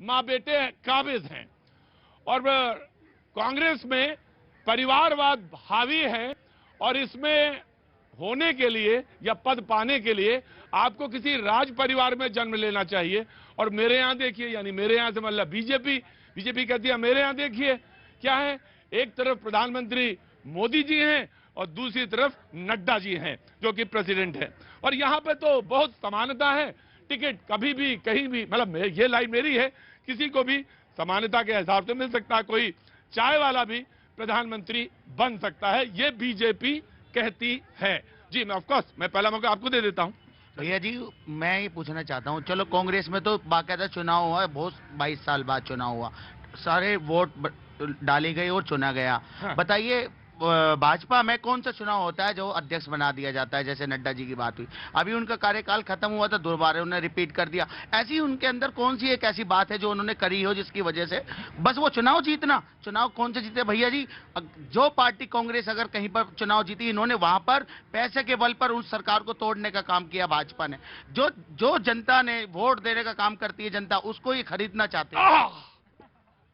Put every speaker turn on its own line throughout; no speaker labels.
माँ बेटे काबिज हैं और कांग्रेस में परिवारवाद हावी है और इसमें होने के लिए या पद पाने के लिए आपको किसी राज परिवार में जन्म लेना चाहिए। और मेरे यहां देखिए, यानी मेरे यहां से मतलब बीजेपी कहती है मेरे यहां देखिए क्या है, एक तरफ प्रधानमंत्री मोदी जी हैं और दूसरी तरफ नड्डा जी हैं जो कि प्रेसिडेंट हैं। और यहां पे तो बहुत समानता है, टिकट कभी भी कहीं भी, मतलब ये लाइन मेरी है, किसी को भी समानता के हिसाब से मिल सकता है, कोई चाय वाला भी प्रधानमंत्री बन सकता है, ये बीजेपी कहती है। जी मैं ऑफकोर्स मैं पहला मौका आपको दे देता हूं।
भैया जी, मैं ये पूछना चाहता हूँ, चलो कांग्रेस में तो बाकायदा चुनाव हुआ है, बहुत 22 साल बाद चुनाव हुआ, सारे वोट डाली गई और चुना गया।
हाँ।
बताइए भाजपा में कौन सा चुनाव होता है जो अध्यक्ष बना दिया जाता है? जैसे नड्डा जी की बात हुई, अभी उनका कार्यकाल खत्म हुआ था, दोबारा उन्होंने रिपीट कर दिया। ऐसी उनके अंदर कौन सी एक ऐसी बात है जो उन्होंने करी हो जिसकी वजह से बस वो चुनाव जीतना? चुनाव कौन से जीते भैया जी? जो पार्टी कांग्रेस अगर कहीं पर चुनाव जीती, इन्होंने वहां पर पैसे के बल पर उस सरकार को तोड़ने का काम किया भाजपा ने। जो जो जनता ने वोट देने का काम करती है जनता, उसको ये खरीदना चाहते हैं।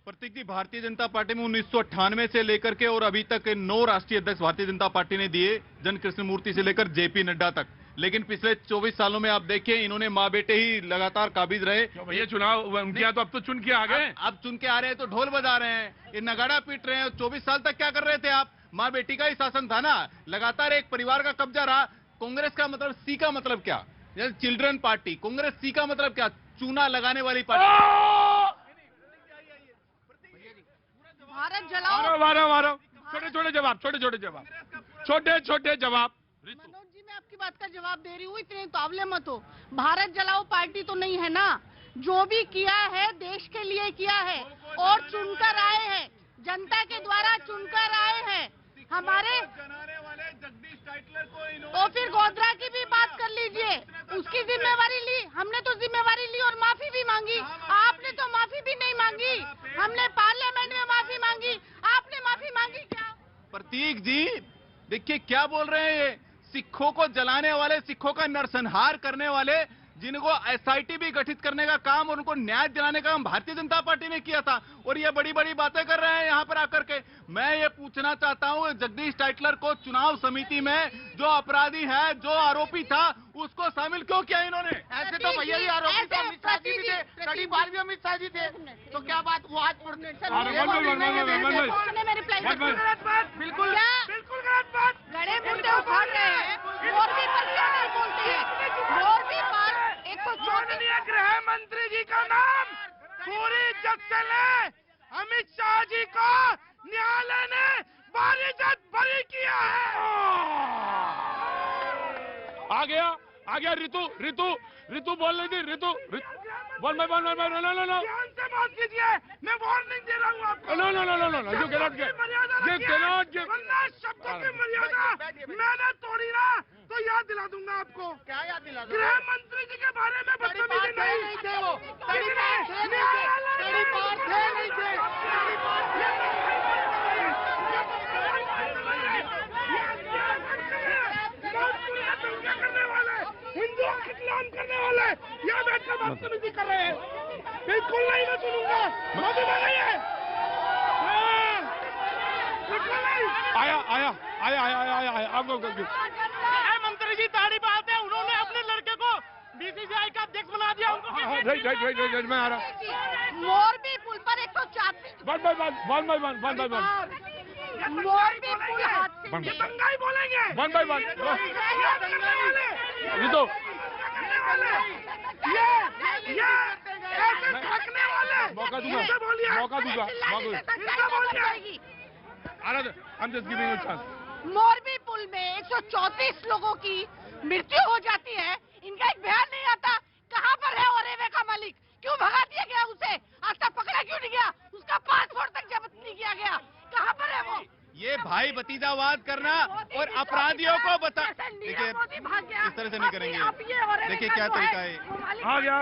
प्रतीक जी, भारतीय जनता पार्टी में 1998 से लेकर के और अभी तक 9 राष्ट्रीय अध्यक्ष भारतीय जनता पार्टी ने दिए, जन कृष्ण मूर्ति से लेकर जेपी नड्डा तक। लेकिन पिछले 24 सालों में आप देखिए, इन्होंने माँ बेटे ही लगातार काबिज रहे।
भैया चुनाव उनके यहाँ तो अब तो चुन के आ गए,
अब चुन के आ रहे हैं तो ढोल बजा रहे हैं, ये नगाड़ा पीट रहे हैं। 24 साल तक क्या कर रहे थे आप? माँ बेटी का ही शासन था ना, लगातार एक परिवार का कब्जा रहा। कांग्रेस का मतलब सी का मतलब क्या? Children party. कांग्रेस सी का मतलब क्या? चूना लगाने वाली पार्टी।
भारत जलाओ।
मारो छोटे छोटे जवाब, छोटे छोटे जवाब।
मनोज जी, मैं आपकी बात का जवाब दे रही हूँ, इतने तावले मत हो। भारत जलाओ पार्टी तो नहीं है ना, जो भी किया है देश के लिए किया है और चुनकर आए हैं, जनता के द्वारा चुनकर आए हैं हमारे। तो फिर गोधरा की भी बात कर लीजिए, उसकी जिम्मेवारी ली, हमने तो जिम्मेवारी ली और माफी भी मांगी। आपने तो माफी भी नहीं मांगी, हमने पार्लियामेंट में माफी मांगी, आपने माफी मांगी क्या?
प्रतीक जी देखिए क्या बोल रहे हैं ये, सिखों को जलाने वाले, सिखों का नरसंहार करने वाले, जिनको एसआईटी भी गठित करने का काम और उनको न्याय दिलाने का काम भारतीय जनता पार्टी ने किया था, और ये बड़ी बड़ी बातें कर रहे हैं यहाँ पर आकर के। मैं ये पूछना चाहता हूँ, जगदीश टाइटलर को चुनाव समिति में जो अपराधी है, जो आरोपी था, उसको शामिल क्यों किया इन्होंने?
ऐसे तो भैया जी आरोपी तो अमित शाह जी भी थे, कड़ी बार भी अमित शाह जी थे, तो क्या बात वो आज
बिल्कुल गलत बात। गड़े मुद्दे उखाड़ रहे हैं, मोरबी पर क्यों नहीं बोलते हैं? मोरबी पर 124
गृह मंत्री जी का नाम पूरी इज्जत से ले। अमित शाह जी को न्यायालय ने बारिजत बरी किया है।
आ गया ऋतु बोल रही थी। ऋतु बोल नो
ध्यान से बात कीजिए, मैं वार्निंग दे रहा हूँ आपको।
नो यू कैनॉट गिव
वरना शब्दों की मर्यादा मैंने तोड़ी ना तो याद दिला दूंगा आपको।
क्या याद दिला दो?
गृह मंत्री जी के बारे में बदतमीजी नहीं
थे वो,
करने वाले, हिंदुओं का इस्लाम करने वाले यहाँ बैठकर बदतमीजी कर रहे हैं। बिल्कुल नहीं, मैं सुनूंगा। माफी मांगिए।
आया आपको
मंत्री जी ताड़ी बात है, उन्होंने अपने लड़के को बीसीसीआई का अध्यक्ष बना दिया।
राइट मैं आ रहा।
मोरबी पुल पर 104
वन बाय
मोरबी पुल हादसे
ये दंगाई बोलेंगे।
वन बाय वन ऋतु
ये ऐसे थकने वाले
मौका दूंगा I'm just giving you a chance.
Morbi पुल में 134 लोगों की मृत्यु हो जाती है, इनका एक बयान नहीं आता। कहाँ पर है ओरेवे का मालिक? क्यों भगा दिया गया उसे? आज तक पकड़ा क्यों नहीं गया? उसका पासपोर्ट तक जब्त नहीं किया गया। कहाँ पर है वो?
ये भाई भतीजावाद करना और अपराधियों को बता, देखिए इस तरह से नहीं करेंगे। देखिए क्या तरीका है।
आ गया।